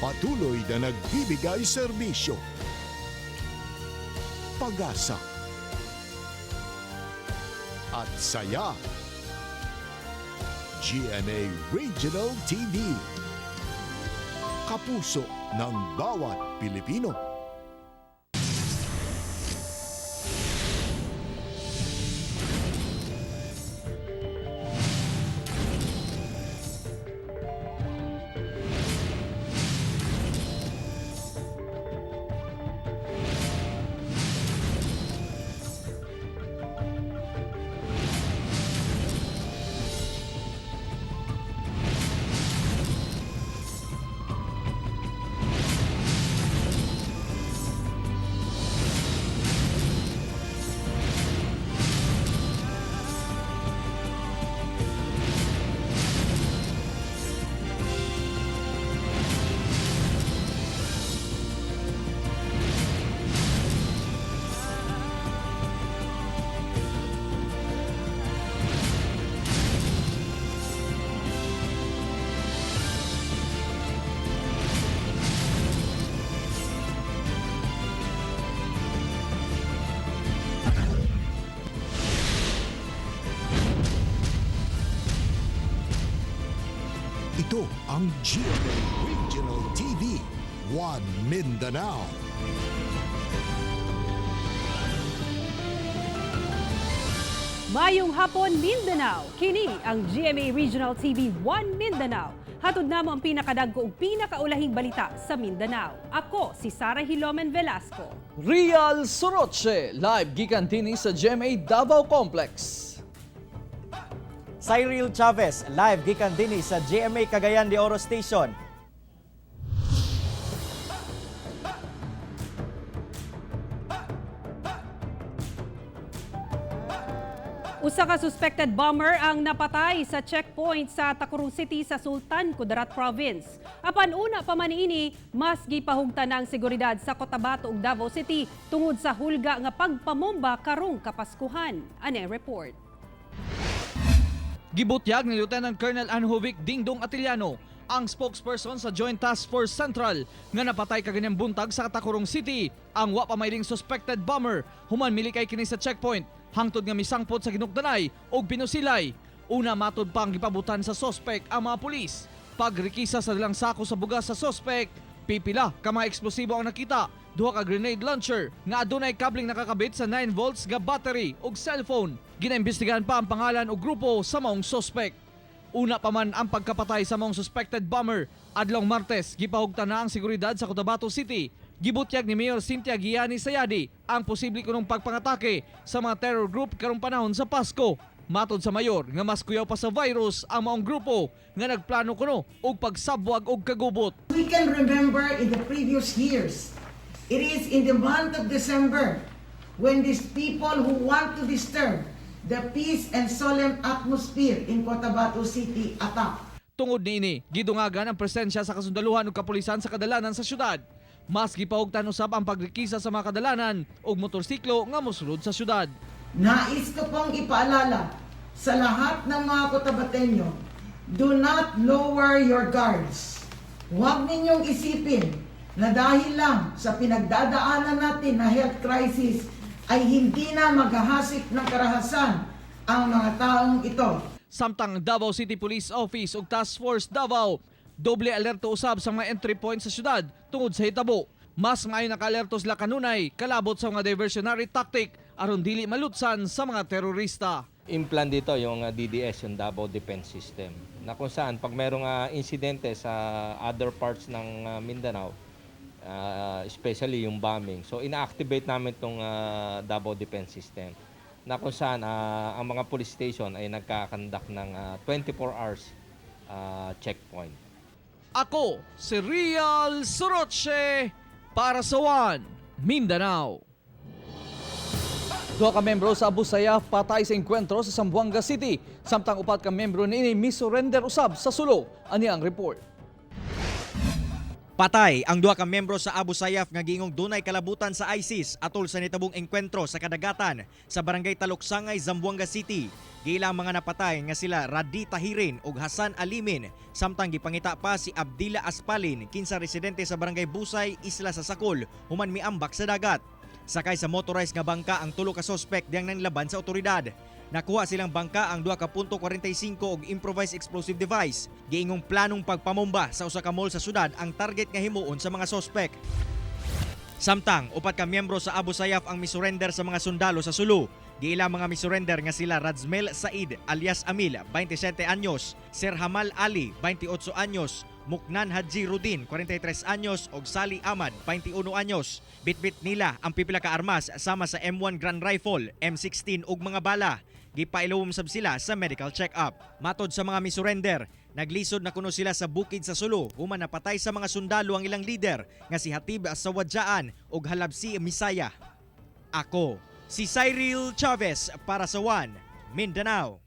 Patuloy na nagbibigay serbisyo. Pag-asa at saya. GMA Regional TV. Kapuso ng bawat Pilipino. Ito ang GMA Regional TV, One Mindanao. Mayong hapon, Mindanao. Kini ang GMA Regional TV 1 Mindanao. Hatod namo ang pinakadagko ug pinakaulahing balita sa Mindanao. Ako si Sara Hilomen Velasco. Real Soroche, live gikan dinhi sa GMA Davao Complex. Cyril Chavez, live gikan dinhi sa GMA Cagayan de Oro Station. Usa ka suspected bomber ang napatay sa checkpoint sa Tacurong City sa Sultan Kudarat Province. Apan una pa man ini, mas gipahugtan ang seguridad sa Cotabato ug Davao City tungod sa hulga nga pagpamomba karong Kapaskuhan. Ane report. Gibutyag ni Lieutenant Colonel Anjovic Dingdong Atiliano, ang spokesperson sa Joint Task Force Central nga napatay kaganyang buntag sa Tacurong City ang wa pa mayling suspected bomber human milikay kini sa checkpoint hangtod nga misangpot sa ginukdanay og pinusilay. Una matod pa ang gipabutan sa suspect ang mga pulis. Pagrikisa sa dalang sako sa bugas sa suspect, pipila ka mga eksplosibo ang nakita, duha ka grenade launcher nga adunay kabling nakakabit sa 9 volts nga battery ug cellphone. Ginaimbestigahan pa ang pangalan o grupo sa maong suspect. Una pa man ang pagkapatay sa maong suspected bomber, adlong Martes gipahugtan na ang seguridad sa Cotabato City. Gibutyag ni Mayor Cynthia Guiani Sayadi ang posible kunong pagpangatake sa mga terror group karong panahon sa Pasko. Matod sa mayor nga mas kuyaw pa sa virus ang maong grupo nga nagplano kuno og pagsabwag og kagubot. We can remember in the previous years, it is in the month of December when these people who want to disturb the peace and solemn atmosphere in Cotabato City attack. Tungod niini, gidungagan ang presensya sa kasundaluhan ug kapulisan sa kadalanan sa syudad. Mas gipahugtan usab ang pagrikisa sa mga kadalanan ug motorsiklo nga mosulod sa syudad. Nais ko pong ipaalala sa lahat ng mga Cotabateño, do not lower your guards. Huwag ninyong isipin na dahil lang sa pinagdadaanan natin na health crisis ay hindi na maghahasik ng karahasan ang mga taong ito. Samtang Davao City Police Office ug Task Force Davao doble alerto usab sa mga entry points sa syudad tungod sa hitabo. Mas maayo naka-alerto sila kanunay kalabot sa mga diversionary tactic aron dili malutsan sa mga terorista. Implant dito yung DDS, yung Davao Defense System, na kung saan pag mayroong insidente sa other parts ng Mindanao, especially yung bombing, so ina-activate namin itong Davao Defense System, na kung saan ang mga police station ay nagkakandak ng 24 hours checkpoint. Ako, si Real Soroche para sa One Mindanao. Duha ka membro sa Abu Sayyaf patay sa engkwentro sa Zamboanga City. Samtang upat ka membro niini misurrender usab sa Sulo. Ani ang report. Patay ang duha ka membro sa Abu Sayyaf nga giingong dunay kalabutan sa ISIS atol sa nitabong engkwentro sa kadagatan sa barangay Taluksangay, Zamboanga City. Giilang mga napatay nga sila Radi Tahirin ug Hasan Alimin, samtang gipangita pa si Abdila Aspalin, kinsa residente sa barangay Busay, Isla sa Sakol, human miambak sa dagat. Sakay sa motorized nga bangka ang tulo ka suspect diyang nanlaban sa otoridad. Nakuha silang bangka ang 2.45 og improvised explosive device. Giingong planong pagpamomba sa usa ka mall sa syudad ang target nga himuon sa mga suspect. Samtang upat ka miyembro sa Abu Sayyaf ang misurrender sa mga sundalo sa Sulu. Giila mga misurrender nga sila Razmel Said alias Amil, 27 anyos, Sir Hamal Ali, 28 anyos, Muknan Haji Rudin, 43 anyos ug Sali Ahmad, 21 anyos. Bitbit nila ang pipila ka armas sama sa M1 Grand Rifle, M16 ug mga bala. Gipailawom sab sila sa medical check-up. Matod sa mga misurrender, naglisod na kuno sila sa bukid sa Sulu human napatay sa mga sundalo ang ilang leader nga si Hatib Sawadjaan ug Halabsi Misaya. Ako, si Cyril Chavez para sa One Mindanao.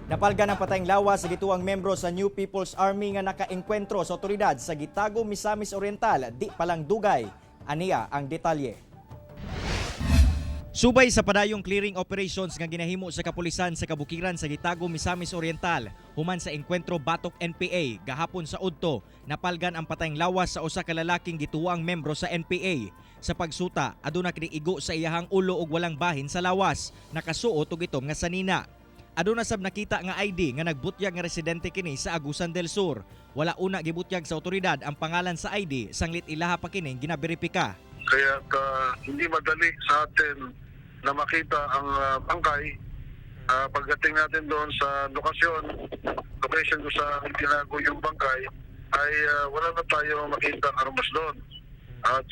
Napalgan ang patayng lawas sa gituang membro sa New People's Army nga nakaengkwentro sa otoridad sa Gitago, Misamis Oriental, di palang dugay. Aniya ang detalye. Subay sa padayong clearing operations nga ginahimo sa kapulisan sa kabukiran sa Gitago, Misamis Oriental, human sa engkwentro batok NPA gahapon sa Udto, napalgan ang patayng lawas sa usa ka lalaking gituwang membro sa NPA. Sa pagsuta, aduna kini igo sa iyahang ulo ug walang bahin sa lawas, nakasuot og itom nga sanina. Aduna sab nakita nga ID nga nagbutyag nga residente kini sa Agusan del Sur. Wala una gibutyag sa otoridad ang pangalan sa ID, sanglit ilaha pa kining ginaberipika. Kaya hindi madali sa atin na makita ang bangkay. Pagdating natin doon sa location kung saan tinago yung bangkay, ay wala na tayo makita ang armas doon.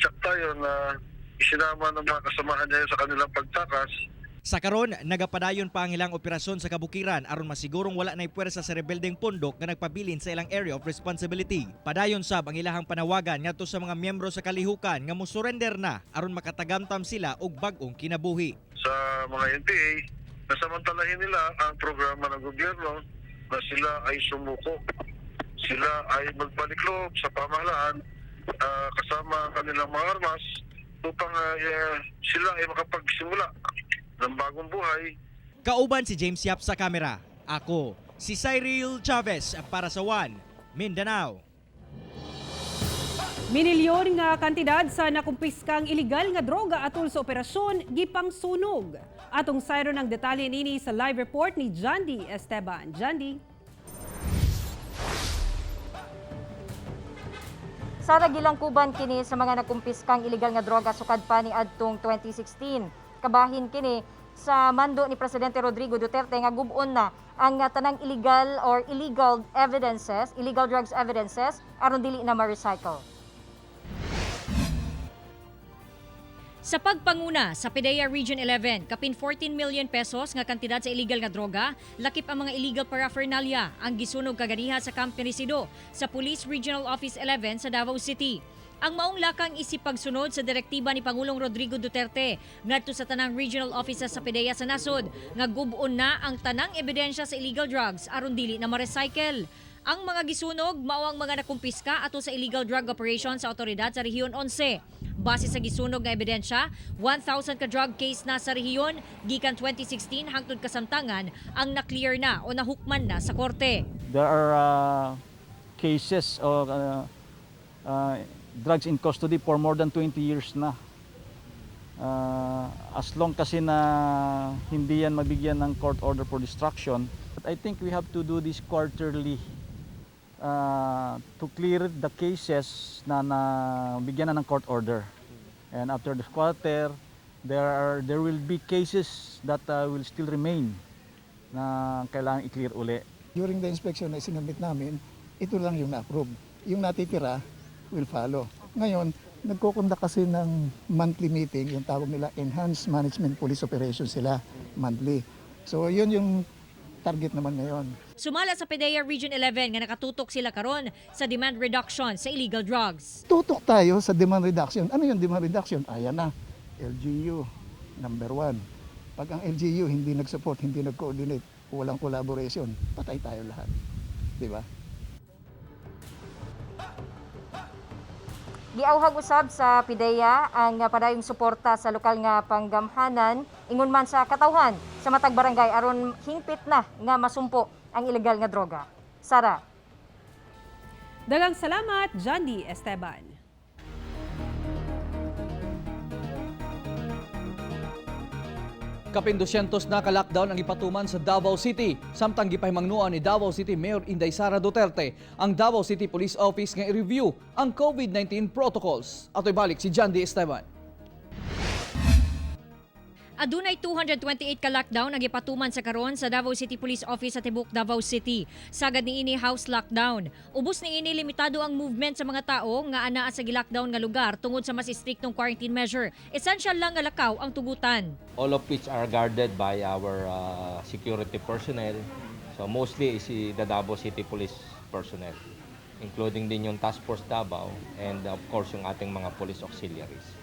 Check tayo na isinama ng mga kasamahan niya sa kanilang pagtakas. Sa karon, nagapadayon pa ang ilang operasyon sa kabukiran aron masigurong wala nay puwersa sa rebeldeng pundok nga nagpabilin sa ilang area of responsibility. Padayon sab ang ilahang panawagan ngadto sa mga miyembro sa kalihukan nga mosurrender na aron makatagamtam sila og bag-ong kinabuhi. Sa mga NPA, nasamantalahin nila ang programa ng gobyerno na sila ay sumuko. Sila ay magbalikloob sa pamahalaan kasama ang kanilang mga armas upang sila ay makapagsimula ng bagong buhay. Kauban si James Yap sa kamera. Ako, si Cyril Chavez para sa One Mindanao. Minilyon nga kantidad sa nakumpiskang iligal nga droga atol sa operasyon gipang sunog. Atong sayro ng detalye nini sa live report ni Jandy Esteban. Jandy. Sa nagilang kuban kini sa mga nakumpiskang iligal nga droga sukad pa ni adtong 2016. Kabahin kini sa mando ni Presidente Rodrigo Duterte nga gubon na ang tanang illegal drugs evidences aron dili na ma-recycle. Sa pagpanguna sa PDEA Region 11, kapin 14 million pesos nga kantidad sa illegal nga droga, lakip ang mga illegal paraphernalia ang gisunog kaganiha sa Camp Penisido sa Police Regional Office 11 sa Davao City. Ang maong lakang isip pagsunod sa direktiba ni Pangulong Rodrigo Duterte ngadto sa tanang regional offices sa PDEA sa nasod nga gubon na ang tanang ebidensya sa illegal drugs aron dili na ma-recycle. Ang mga gisunog mao ang mga nakumpiska ato sa illegal drug operation sa otoridad sa Rehiyon 11. Base sa gisunog nga ebidensya, 1,000 ka drug case na sa rehiyon gikan 2016 hangtod kasamtangan ang na-clear na o nahukman na sa korte. There are cases of drugs in custody for more than 20 years na. As long kasi na hindi yan mabigyan ng court order for destruction. But I think we have to do this quarterly to clear the cases na bigyan na ng court order. And after the quarter, there will be cases that will still remain na kailangan i-clear uli. During the inspection na sinabit namin, ito lang yung na-approve. Yung natitira will follow. Ngayon, nagkukondak kasi ng monthly meeting, yung tawag nila Enhanced Management Police Operations sila, monthly. So yun yung target naman ngayon. Sumala sa PDEA Region 11 nga nakatutok sila karon sa demand reduction sa illegal drugs. Tutok tayo sa demand reduction. Ano yung demand reduction? Ayan na, LGU, number 1. Pag ang LGU hindi nag-support, hindi nag-coordinate, walang collaboration, patay tayo lahat. di ba? Giauhag usab sa PIDEA ang padayong suporta sa lokal nga panggamhanan ingon man sa katawhan sa matag barangay aron hingpit na nga masumpo ang ilegal nga droga. Sara. Daghang salamat, Jandy Esteban. Kapin 200 na ka-lockdown ang ipatuman sa Davao City. Samtang gipahimangnuan ni Davao City Mayor Inday Sara Duterte ang Davao City Police Office nga i-review ang COVID-19 protocols. Ato'y balik si Jandy Esteban. Adunay 228 ka lockdown ang ipatuman sa karon sa Davao City Police Office sa Tibok, Davao City. Sagad niini house lockdown. Ubos niini limitado ang movement sa mga tao nga anaa sa gi-lockdown nga lugar tungod sa mas striktong quarantine measure. Essential lang nga lakaw ang tugutan. All of which are guarded by our security personnel. So mostly is the Davao City Police personnel, including din yung Task Force Davao and of course yung ating mga police auxiliaries.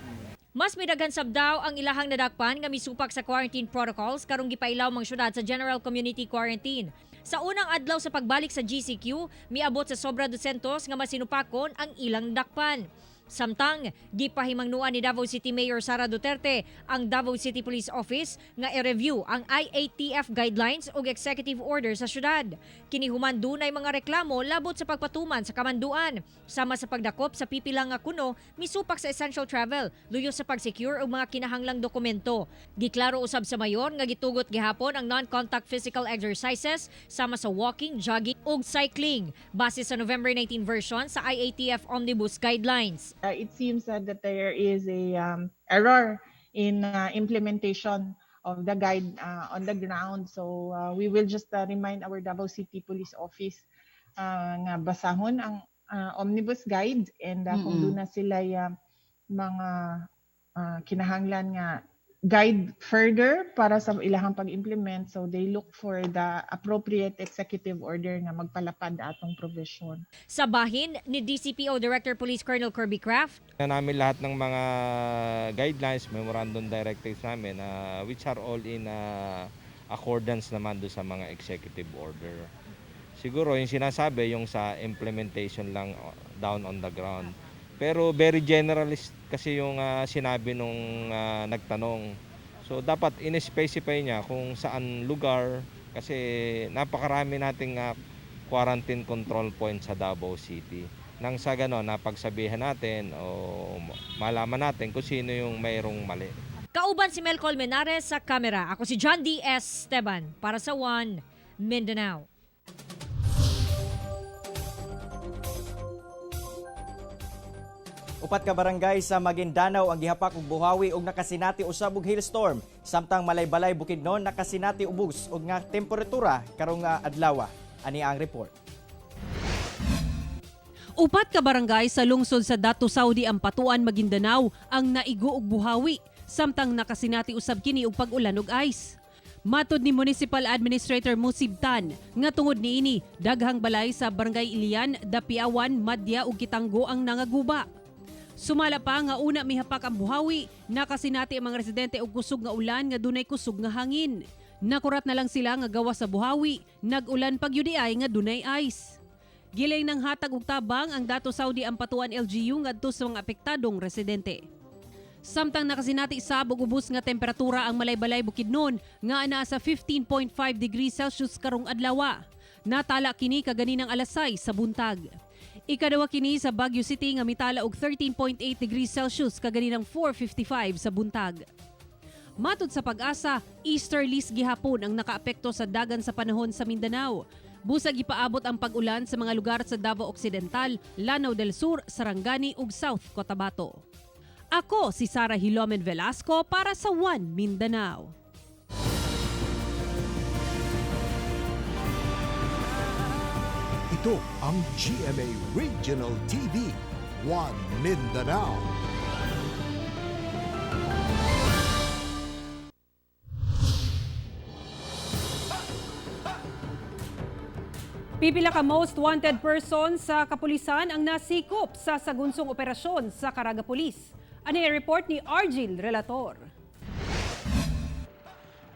Mas midaghan sab daw ang ilahang nadakpan nga misupak sa quarantine protocols karong gipailaw mang syudad sa General Community Quarantine. Sa unang adlaw sa pagbalik sa GCQ, miabot sa sobra 200 nga masinupakon ang ilang nadakpan. Samtang, gipahimangnuan ni Davao City Mayor Sara Duterte ang Davao City Police Office nga i-review ang IATF guidelines o executive order sa syudad. Kinihuman dunay mga reklamo labot sa pagpatuman sa kamanduan, sama sa pagdakop sa pipilang nga kuno, misupak sa essential travel, luyo sa pag-secure og mga kinahanglang dokumento. Giklaro usab sa mayor nga gitugot gihapon ang non-contact physical exercises sama sa walking, jogging ug cycling base sa November 19 version sa IATF Omnibus Guidelines. It seems that there is a error in implementation of the guide on the ground. So we will just remind our Davao City Police Office nga basahon ang omnibus guide and kung doon na sila mga kinahanglan nga guide further para sa ilahang pag-implement, so they look for the appropriate executive order nga magpalapad atong provision. Sa bahin ni DCPO Director Police Colonel Kirby Craft, Namin lahat ng mga guidelines, memorandum directives namin which are all in accordance naman do sa mga executive order. Siguro yung sinasabi yung sa implementation lang down on the ground. Pero very generalist kasi yung sinabi nung nagtanong. So dapat in-specify niya kung saan lugar kasi napakarami nating quarantine control point sa Davao City. Nang sa gano'n, napagsabihan natin o malaman natin kung sino yung mayroong mali. kauban si Mel Colmenares sa kamera. Ako si John D. Esteban para sa One Mindanao. Upat ka barangay sa Maguindanao ang gihapak og buhawi og nakasinati usab og hailstorm. Samtang Malaybalay Bukidnon nakasinati ubos og nga temperatura karong adlaw. Ani ang report. Upat ka barangay sa lungsod sa Datu Saudi Ampatuan, Maguindanao ang naigo og buhawi samtang nakasinati usab kini og pag-ulan og ice. Matod ni Municipal Administrator Musib Tan nga tungod niini daghang balay sa Barangay Ilian, Dapiawan, Madya ug Kitanggo ang nangaguba. Sumala pa nga una mihapak ang buhawi, nakasinati ang mga residente og kusog nga ulan nga dunay kusog nga hangin. Nakurat na lang sila nga gawa sa buhawi, nag-ulan pagyudi ay nga dunay ice. Giling nang hatag og tabang ang Datu Saudi Ampatuan LGU ngadto sa mga apektadong residente. Samtang nakasinati sab og ubos nga temperatura ang Malaybalay Bukidnon nga anaa sa 15.5 degrees Celsius karong adlaw. Natala kini kaganinang alas 6 sa buntag. Ikaduha kini sa Baguio City nga mitala og 13.8 degrees Celsius kaganinang 4:55 sa buntag. Matod sa Pag-asa, easterlies gihapon ang nakaapekto sa dagan sa panahon sa Mindanao. Busag ipaabot ang pag-ulan sa mga lugar sa Davao Occidental, Lanao del Sur, Sarangani ug South Cotabato. Ako si Sara Hilomen Velasco para sa One Mindanao. Ito ang GMA Regional TV, One Mindanao. Pipila ka most wanted person sa kapulisan ang nasikop sa sagunsong operasyon sa Caraga Police. Ano yung report ni Argil Relator?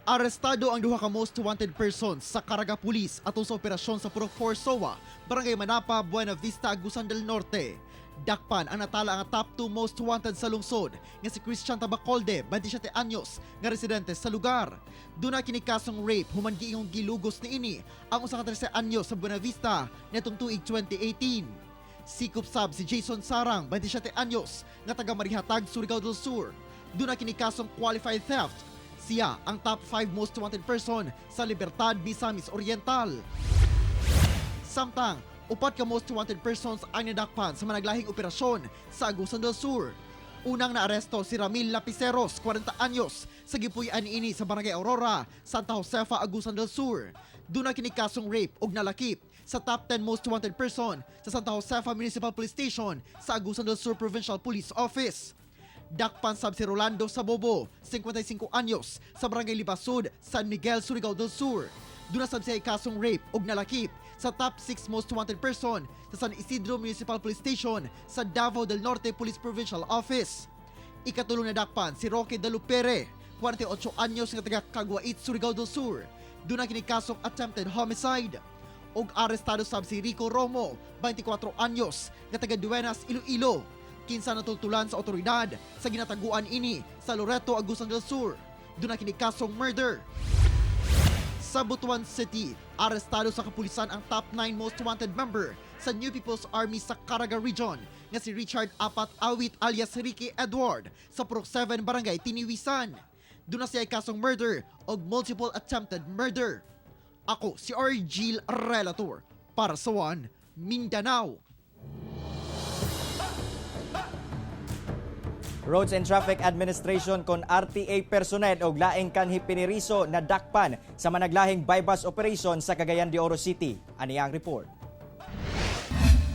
Arestado ang duha ka most wanted persons sa Caraga Police atol sa operasyon sa Purok 4 SOA, Barangay Manapa, Buena Vista, Agusan del Norte. Dakpan ang natala ang top 2 most wanted sa lungsod nga si Christian Tabacolde, 27 anyos, nga residente sa lugar. Duna kini kasong rape human giingong gilugos niini ang usa ka 13 anyos sa Buena Vista nitong tuig 2018. Sikop sab si Jason Sarang, 27 anyos, nga taga Marihatag, Surigao del Sur. Duna kini kasong qualified theft. Siya ang top 5 most wanted person sa Libertad, Misamis Oriental. Samtang upat ka most wanted persons ang nadakpan sa managlahing operasyon sa Agusan del Sur. Unang naaresto si Ramil Lapiceros, 40 anyos, sa gipuy-an ini sa Barangay Aurora, Santa Josefa, Agusan del Sur. Doon na kini kasong rape og nalakip sa top 10 most wanted person sa Santa Josefa Municipal Police Station sa Agusan del Sur Provincial Police Office. Dakpan sab si Rolando Sabobo, 55 anyos, sa Barangay Libasud, San Miguel, Surigao del Sur. Doon na sab siya kasong rape og nalakip sa top 6 most wanted person sa San Isidro Municipal Police Station sa Davao del Norte Police Provincial Office. Ikatulong na dakpan si Roque Dalupere, 48 anyos nga taga Caguait, Surigao del Sur. Doon na kini kasong attempted homicide. Og arestado sab si Rico Romo, 24 anyos, nga taga Duenas, Iloilo. Kinsa natultulan sa otoridad sa ginataguan ini sa Loreto, Agusan del Sur. Doon na kini kasong murder. Sa Butuan City, arestado sa kapulisan ang top 9 most wanted member sa New People's Army sa Caraga Region nga si Richard Apat Awit alias Ricky Edward sa Purok 7 Barangay Tiniwisan. Doon na siya kasong murder o multiple attempted murder. Ako si Argil Relator para sa One Mindanao. Roads and Traffic Administration kon RTA personnel og laing kanhi piniriso na dakpan sa managlahing bypass operation sa Cagayan de Oro City. Ani ang report.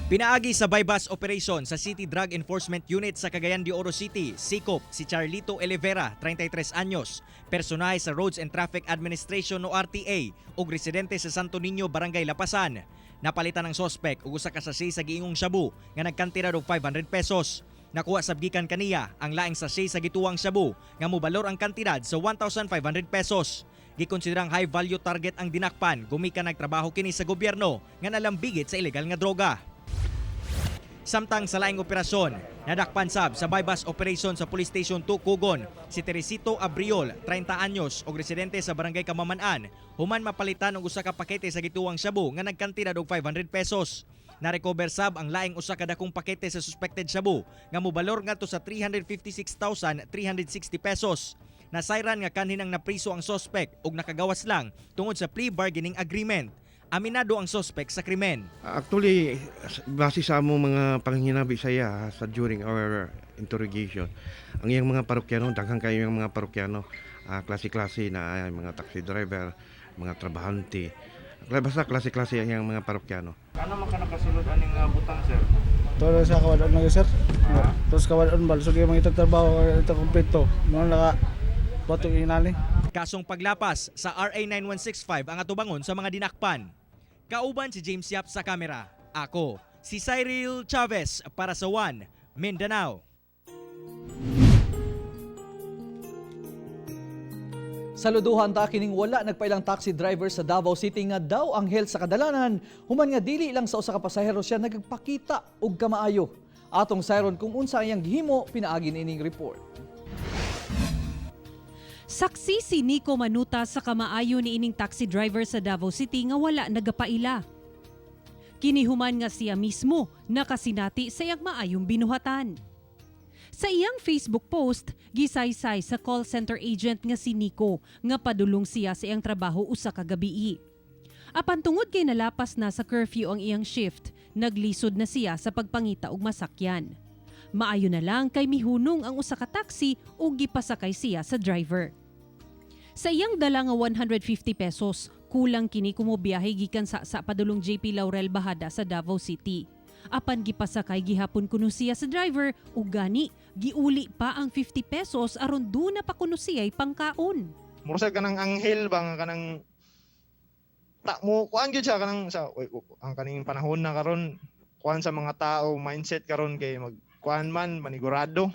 Pinaagi sa bypass operation sa City Drug Enforcement Unit sa Cagayan de Oro City, sikop si Charlito Elevera, 33 anyos, personahe sa Roads and Traffic Administration o RTA ug residente sa Santo Niño, Barangay Lapasan. Napalitan ng sospek ug usa ka sachet sa giingong shabu nga nagkantidad og 500 pesos. Nakuha sab gikan kaniya ang laing sachet sa gituwang shabu nga mobalor ang kantidad sa 1,500 pesos. Gikonsiderang high value target ang dinakpan gumikan nagtrabaho kini sa gobyerno nga nalambigit sa ilegal nga droga. Samtang sa laing operasyon, nadakpan sab sa bypass operation sa Police Station 2 Kugon si Teresito Abriol, 30 anyos og residente sa Barangay Kamaman-an, human mapalitan og usa ka pakete sa gituwang shabu nga nagkantidad og 500 pesos. Na-recover sab ang laing usa ka dakong pakete sa suspected shabu nga mobalor ngadto sa 356,360 pesos. Nasayran nga kanhin ang napriso ang suspect ug nakagawas lang tungod sa plea bargaining agreement. Aminado ang suspect sa krimen. Actually, base sa among mga panghinabi sa iya sa during our interrogation, ang iyang mga parokyano, daghang kayo yung mga parokyano, klase-klase na mga taxi driver, mga trabahante. Basta klase-klase ang iyang mga parokyano. Ano man ka nakasulod aning butang, sir? Todo sa kawadon na sir. Tapos kawadon bal so gyud mga trabaho ito kompleto. Mo naka bato inali. Kasong paglapas sa RA 9165 ang atubangon sa mga dinakpan. Kauban si James Yap sa kamera. Ako si Cyril Chavez para sa One Mindanao. Saluduhan ta kining wala nagpailang taxi driver sa Davao City nga daw anghel sa kadalanan, human nga dili lang sa usa ka pasahero siya nagpakita og kamaayo. Atong sayron kung unsa iyang gihimo pinaagi nining report. Saksi si Nico Manuta sa kamaayo ni ining taxi driver sa Davao City nga wala nagapaila. Kinihuman nga siya mismo nakasinati sa iyang maayong binuhatan. Sa iyang Facebook post, gisaysay sa call center agent nga si Nico nga padulong siya sa iyang trabaho usa ka gabii. Apan tungod kay nalapas na sa curfew ang iyang shift, naglisod na siya sa pagpangita og masakyan. Maayo na lang kay mihunong ang usa ka taxi ug gipasakay siya sa driver. Sa iyang dala nga 150 pesos, kulang kini kumubiyahe gikan sa padulong JP Laurel Bahada sa Davao City. Apan gipasakay gihapon kuno siya sa driver ug gani giuli pa ang 50 pesos aron duna pa kuno siya'y pangkaon. Murag kanang anghel bang kanang ta mo kuan gyud siya kanang sa ang kaning panahon na karon kuan sa mga tao mindset karon kay mag kuan man manigurado.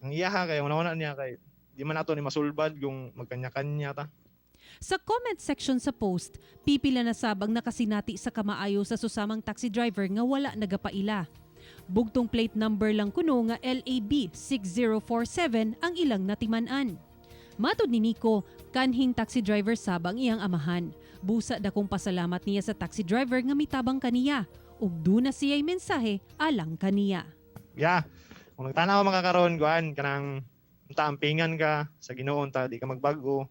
Ang iya kay una niya kay di man nato ni masulbad kung magkanya-kanya ta. Sa comment section sa post, pipila na sabang nakasinati sa kamaayo sa susamang taxi driver nga wala nagapaila. Bugtong plate number lang kuno nga LAB 6047 ang ilang natiman-an. Matod ni Nico, kanhing taxi driver sabang iyang amahan. Busa dakong pasalamat niya sa taxi driver nga mitabang kaniya. Ug duna siya'y mensahe alang kaniya. Yeah, kung nagtanaw makakaroon, kuan kanang tampingan ka sa Ginoo ta, di ka magbago.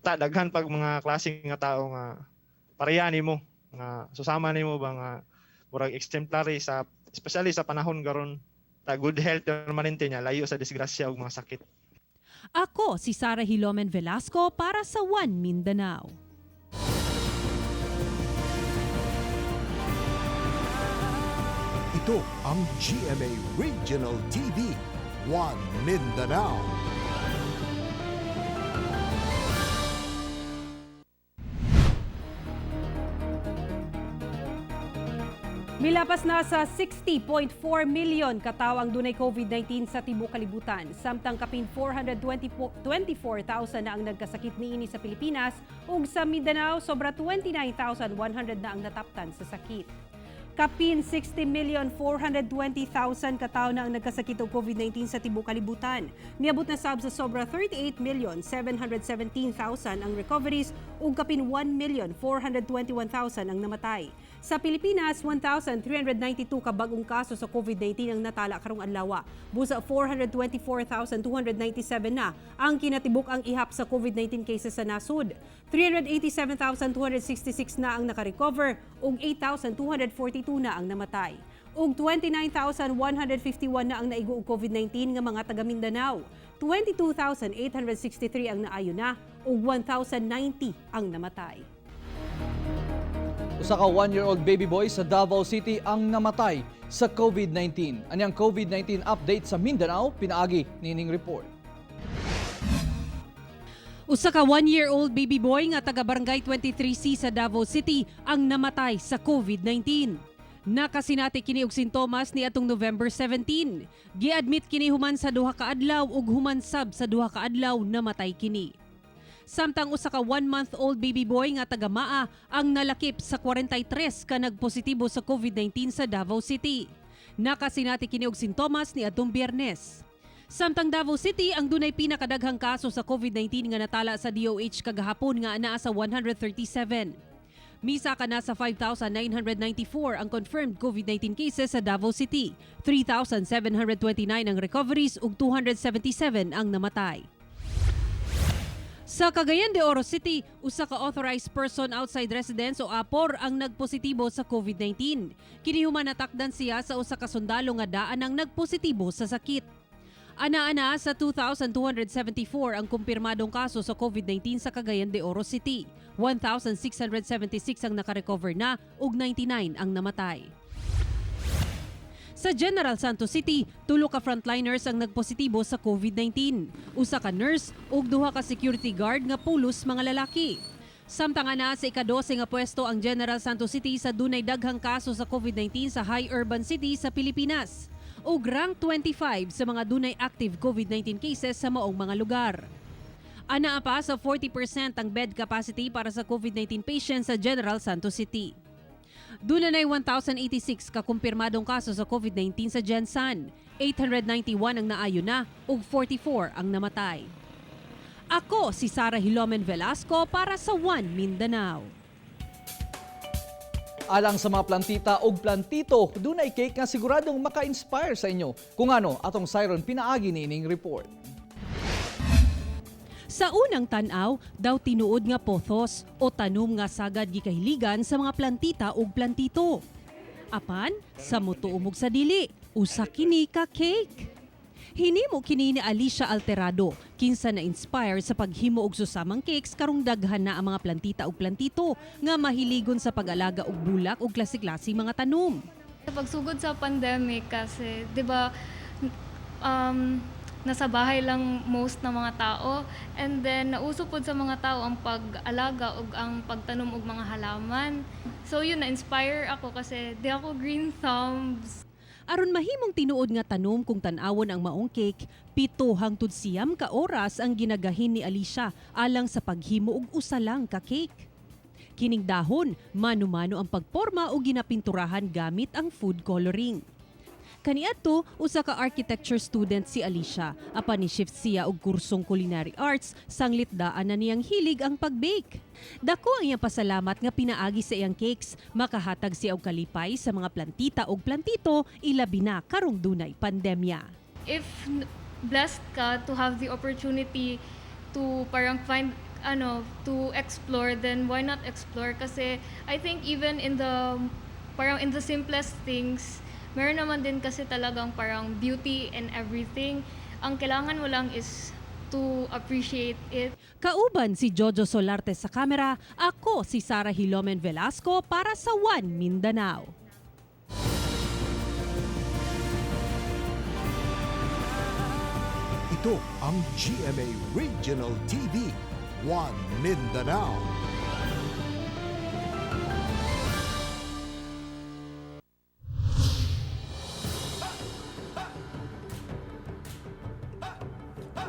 Ta daghan pag mga klaseng nga tao nga pareha nimo nga susama nimo ba nga murag exemplary sa especially sa panahon karon ta good health permanente niya layo sa disgrasya ug mga sakit. Ako si Sarah Hilomen Velasco para sa One Mindanao. Ito ang GMA Regional TV, One Mindanao. Milapas na sa 60.4 million katao ang dunay COVID-19 sa tibuok kalibutan. Samtang kapin 424,000 na ang nagkasakit niini sa Pilipinas ug sa Mindanao sobra 29,100 na ang nataptan sa sakit. Kapin 60,420,000 katao na ang nagkasakit og COVID-19 sa tibuok kalibutan. Niabot na sab sa sobra 38,717,000 ang recoveries ug kapin 1,421,000 ang namatay. Sa Pilipinas, 1,392 ka bagong kaso sa COVID-19 ang natala karong adlaw. Busa 424,297 na ang kinatibuk ang ihap sa COVID-19 cases sa nasud. 387,266 na ang nakarecover ug 8,242 na ang namatay. Ug 29,151 na ang naigo og COVID-19 nga mga taga Mindanao. 22,863 ang naayo na ug 1,090 ang namatay. Usa ka 1-year-old baby boy sa Davao City ang namatay sa COVID-19. Anyang COVID-19 update sa Mindanao, pinaagi nining report. Usa ka 1-year-old baby boy nga taga Barangay 23C sa Davao City ang namatay sa COVID-19. Nakasinati kini og sintomas ni atong November 17. Gi-admit kini human sa duha ka adlaw ug human sab sa duha ka adlaw namatay kini. Samtang usa ka 1-month-old baby boy nga taga Maa ang nalakip sa 43 ka nagpositibo sa COVID-19 sa Davao City. Nakasinati kini og sintomas ni atong Biyernes. Samtang Davao City ang dunay pinakadaghang kaso sa COVID-19 nga natala sa DOH kagahapon nga anaa sa 137. Misa ka na sa 5,994 ang confirmed COVID-19 cases sa Davao City. 3,729 ang recoveries ug 277 ang namatay. Sa Cagayan de Oro City, usa ka authorized person outside residence o APOR ang nagpositibo sa COVID-19. Kini human natakdan siya sa usa ka sundalo nga daan ang nagpositibo sa sakit. Ana-ana sa 2,274 ang kumpirmadong kaso sa COVID-19 sa Cagayan de Oro City. 1,676 ang nakarecover na ug 99 ang namatay. Sa General Santos City, 2 ka frontliners ang nagpositibo sa COVID-19. Usa ka nurse ug 2 ka security guard nga pulos mga lalaki. Samtang ana sa ika-12 nga pwesto ang General Santos City sa dunay daghang kaso sa COVID-19 sa high urban city sa Pilipinas. Ug rank 25 sa mga dunay active COVID-19 cases sa maong mga lugar. Anaa pa sa 40% ang bed capacity para sa COVID-19 patients sa General Santos City. Dunay 1,086 ka kumpirmadong kaso sa COVID-19 sa Gensan. 891 ang naayo na ug 44 ang namatay. Ako si Sarah Hilomen Velasco para sa One Mindanao. Alang sa mga plantita ug plantito, dunay cake nga siguradong maka-inspire sa inyo. Kung ano, atong Siron pinaagi nining report. Sa unang tanaw, daw tinuod nga pothos o tanom nga sagad gikahiligan sa mga plantita ug plantito. Apan, sa mutuumog sa dili, usa kini ka cake. Hinimo kini ni Alicia Alterado, kinsa na-inspire sa paghimo og susamang cakes karong daghan na ang mga plantita ug plantito nga mahiligon sa pag-alaga og bulak ug klase-klase mga tanom. Sa pagsugod sa pandemic kasi, 'di ba, nasa bahay lang most ng mga tao, and then nauso pod sa mga tao ang pag-alaga ug ang pagtanom og mga halaman. So yun, na-inspire ako kasi di ako green thumbs. Aron mahimong tinuod nga tanom kung tan-awon ang maong cake, 7 hangtod 9 ka oras ang ginagahin ni Alicia alang sa paghimo og usa lang ka cake. Kining dahon, mano-mano ang pagporma o ginapinturahan gamit ang food coloring. Kaniadto, usa ka architecture student si Alicia, apan ni shift siya og kursong culinary arts, sanglit daan na niyang hilig ang pag-bake. Dako ang iyang pasalamat nga pinaagi sa iyang cakes, makahatag siya og kalipay sa mga plantita og plantito, ilabi na karong dunay pandemya. If blessed ka to have the opportunity to parang find to explore, then why not explore? Kasi I think even in the simplest things, meron naman din kasi talagang parang beauty and everything. Ang kailangan mo lang is to appreciate it. Kauban si Jojo Solarte sa kamera, ako si Sarah Hilomen Velasco para sa One Mindanao. Ito ang GMA Regional TV, One Mindanao.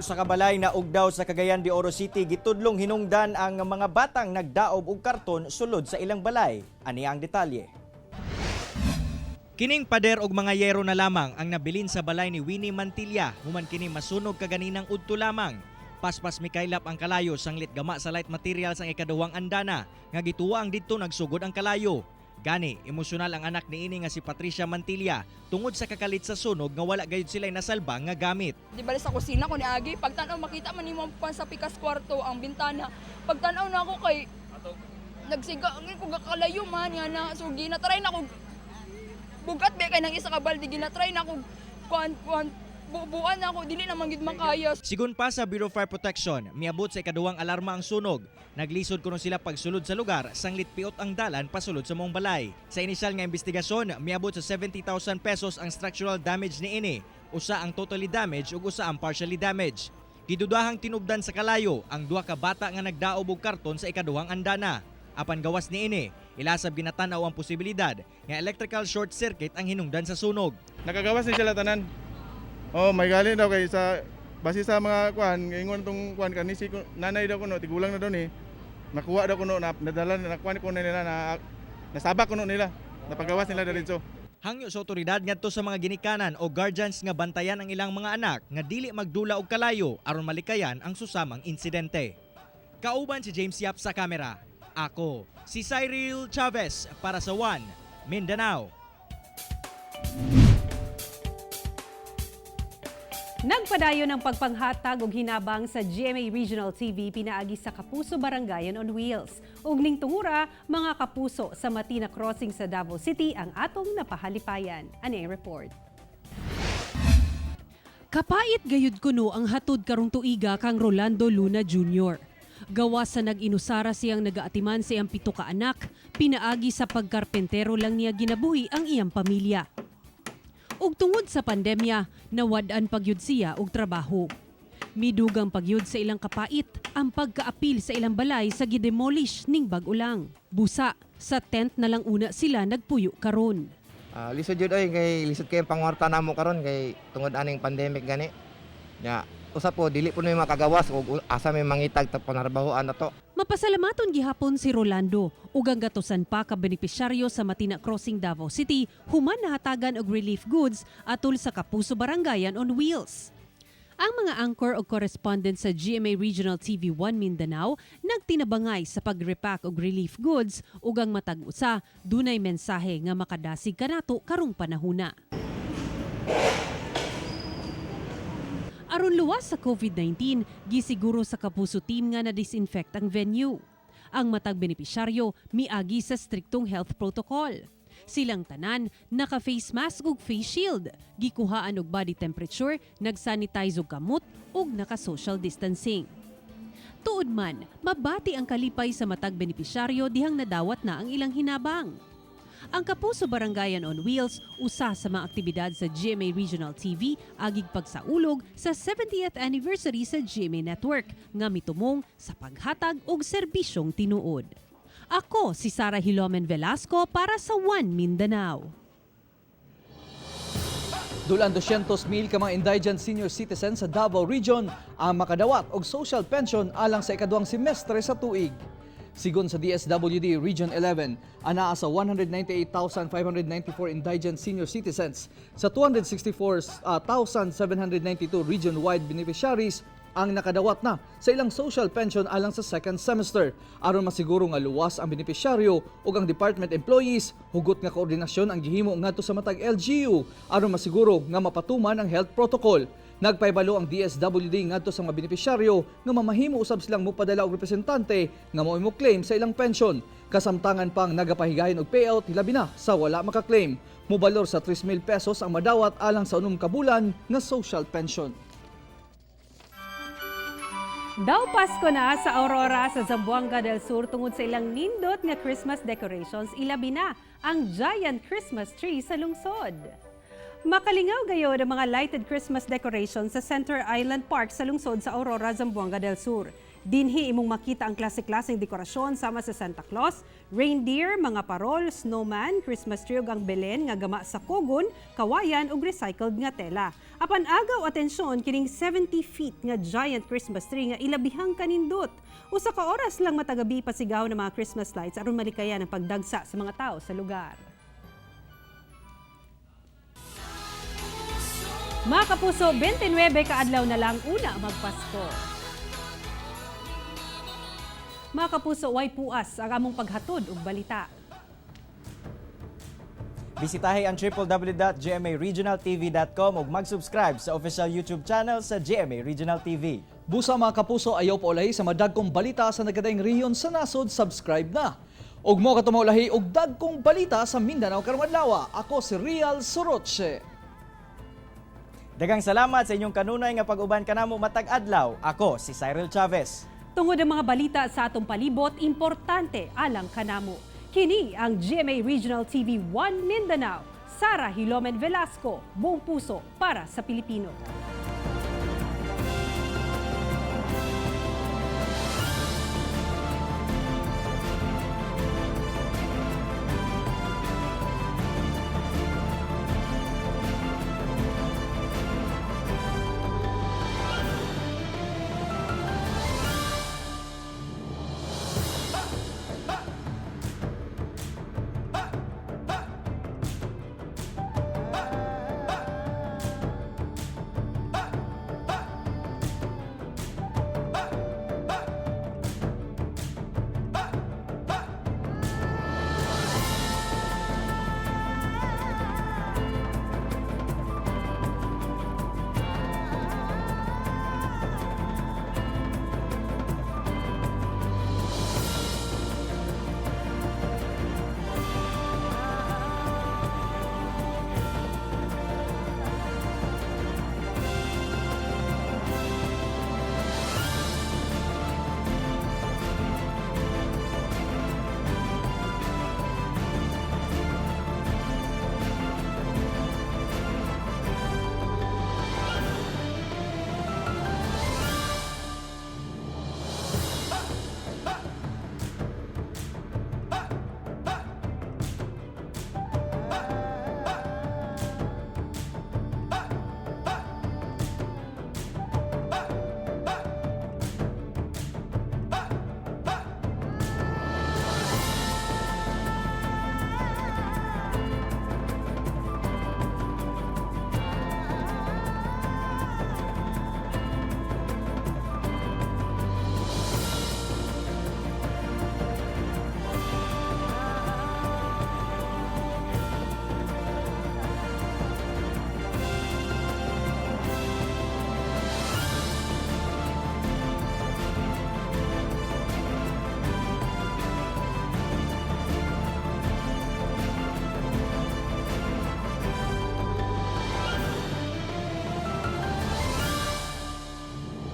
Sa kabalay na ugdaw sa Cagayan de Oro City, gitudlong hinungdan ang mga batang nagdaob og karton sulod sa ilang balay. Ani ang detalye. Kining pader og mga yero na lamang ang nabilin sa balay ni Winnie Mantilla, human kini masunog kaganinang udto lamang. Paspas mikaylap ang kalayo sanglit gama sa light materials ang ikaduhang andana, nga gituwa ang didto nagsugod ang kalayo. Gani, emosyonal ang anak ni ini nga si Patricia Mantilla tungod sa kakalit sa sunog nga wala gayud sila nasalba nga gamit. Di ba sa kusina ko ni Agi, pagtanaw makita man nimo pa sa pikas kwarto ang bintana. Pagtanaw na ako kay nagsiga ko gakalayo man nga na so ginatry na ko bugat be kay nang isa ka balde ginatry na ko kuan bubuan na ako dili na man gid makaya. Sigun pa sa Bureau of Fire Protection, miabot sa ikaduhang alarma ang sunog. Naglisod kuno sila pagsulod sa lugar, sanglit piot ang dalan pasulod sa mong balay. Sa inisyal nga investigasyon, miabot sa 70,000 pesos ang structural damage ni ini. Usa ang totally damaged ug usa ang partially damaged. Gidudahang tinubdan sa kalayo ang duha ka bata nga nagdaob og karton sa ikaduhang andana. Apan gawas ni ini, ilasab ginatanaw ang posibilidad nga electrical short circuit ang hinungdan sa sunog. Nakagawas ni sila tanan. Oh, may galing daw kay sa base sa mga kuan, ingon tong kuan kanisi ko nanay daw kuno tigulang na daw ni. Nakuha daw kuno nadala nakuha ko nila na nasabak kuno nila. Napagawas nila diretso. Hangyo sa otoridad ngadto sa mga ginikanan o guardians nga bantayan ang ilang mga anak nga dili magdula og kalayo aron malikayan ang susamang insidente. Kauban si James Yap sa kamera. Ako si Cyril Chavez para sa One Mindanao. Nagpadayon ng pagpanghatag og hinabang sa GMA Regional TV pinaagi sa Kapuso Barangayan on Wheels. Ug ning tungura, mga kapuso sa Matina Crossing sa Davao City ang atong napahalipayan. Ani report. Kapait gayud kuno ang hatod karong tuiga kang Rolando Luna Jr. Gawa sa nag-inusara siyang nagaatiman sa iyang 7 ka anak, pinaagi sa pagkarpentero lang niya ginabuhi ang iyang pamilya. Ug tungod sa pandemya, nawad-an pagyud siya og trabaho. Midugang pagyud sa ilang kapait ang pagkaapil sa ilang balay sa gidemolish ning bag-o lang. Busa, sa tent na lang una sila nagpuyo karon. Lisod jud oy kay lisod kay pangwarta namo karon kay tungod aning pandemic gani. Ya, usap po dili po may makagawas ug asa may mangitag ta panarbahoan nato. Mapasalamaton gihapon si Rolando ug ang gatusan pa ka benepisyaryo sa Matina Crossing Davao City human nahatagan og relief goods atol sa Kapuso Barangayan on Wheels. Ang mga anchor o correspondent sa GMA Regional TV 1 Mindanao nagtinabangay sa pag-repack og relief goods ug ang matag usa dunay mensahe nga makadasig kanato karong panahona. Aron luwas sa COVID-19, gisiguro sa Kapuso team nga na-disinfect ang venue. Ang matag benepisyaryo miagi sa striktong health protocol. Silang tanan naka-face mask ug face shield, gikuhaan og body temperature, nag-sanitize og kamot ug naka-social distancing. Tuod man, mabati ang kalipay sa matag benepisyaryo dihang nadawat na ang ilang hinabang. Ang Kapuso Barangayan on Wheels, usa sa mga aktibidad sa GMA Regional TV, agig pagsaulog sa 70th anniversary sa GMA Network, nga mitumong sa paghatag og serbisyong tinuod. Ako si Sarah Hilomen Velasco para sa One Mindanao. Dulan 200,000 ka mga indigent senior citizens sa Davao Region ang makadawat og social pension alang sa ikaduhang semestre sa tuig. Sigon sa DSWD Region 11, anaa sa 198,594 indigent senior citizens sa 264,792 region-wide beneficiaries ang nakadawat na sa ilang social pension alang sa second semester aron masiguro nga luwas ang benepisyaryo ug ang department employees hugot nga koordinasyon ang gihimo ngadto sa matag LGU aron masiguro nga mapatuman ang health protocol. Nagpahibalo ang DSWD ngadto sa mga benepisyaryo nga mamahimo usab silang mopadala og representante nga mao mo claim sa ilang pension. Kasamtangan pang nagapahigayon og payout hilabi na sa wala maka-claim. Mobalor sa 3,000 pesos ang madawat alang sa 6 ka bulan nga social pension. Daw Pasko na sa Aurora sa Zamboanga del Sur tungod sa ilang nindot nga Christmas decorations, ilabi na ang giant Christmas tree sa lungsod. Makalingaw gayon ang mga lighted Christmas decorations sa Center Island Park sa lungsod sa Aurora, Zamboanga del Sur. Dinhi imong makita ang klase-klaseng dekorasyon sama sa Santa Claus, reindeer, mga parol, snowman, Christmas tree ug ang Belen nga gama sa kugon, kawayan ug recycled nga tela. Apan agaw atensyon kining 70 feet nga giant Christmas tree nga ilabihang kanindot. Usa ka oras lang matagabi pasigaw ng mga Christmas lights aron malikayan ang pagdagsa sa mga tao sa lugar. Mga kapuso, 29 kaadlaw na lang una magpasko. Mga kapuso, way puas ang among paghatod og balita. Bisitahi ang www.gmaregionaltv.com ug mag-subscribe sa official YouTube channel sa GMA Regional TV. Busa mga kapuso, ayaw pa ulahi sa madagkong balita sa nagadaing rehiyon sa nasod, subscribe na. Ug mo katumawlahi og dagkong balita sa Mindanao karong adlaw. Ako si Real Soroche. Daghang salamat sa inyong kanunay nga pag-uban kanamo matag adlaw. Ako si Cyril Chavez. Tungod ang mga balita sa atong palibot, importante alang kanamo. Kini ang GMA Regional TV 1 Mindanao. Sara Hilomen Velasco, buong puso para sa Pilipino.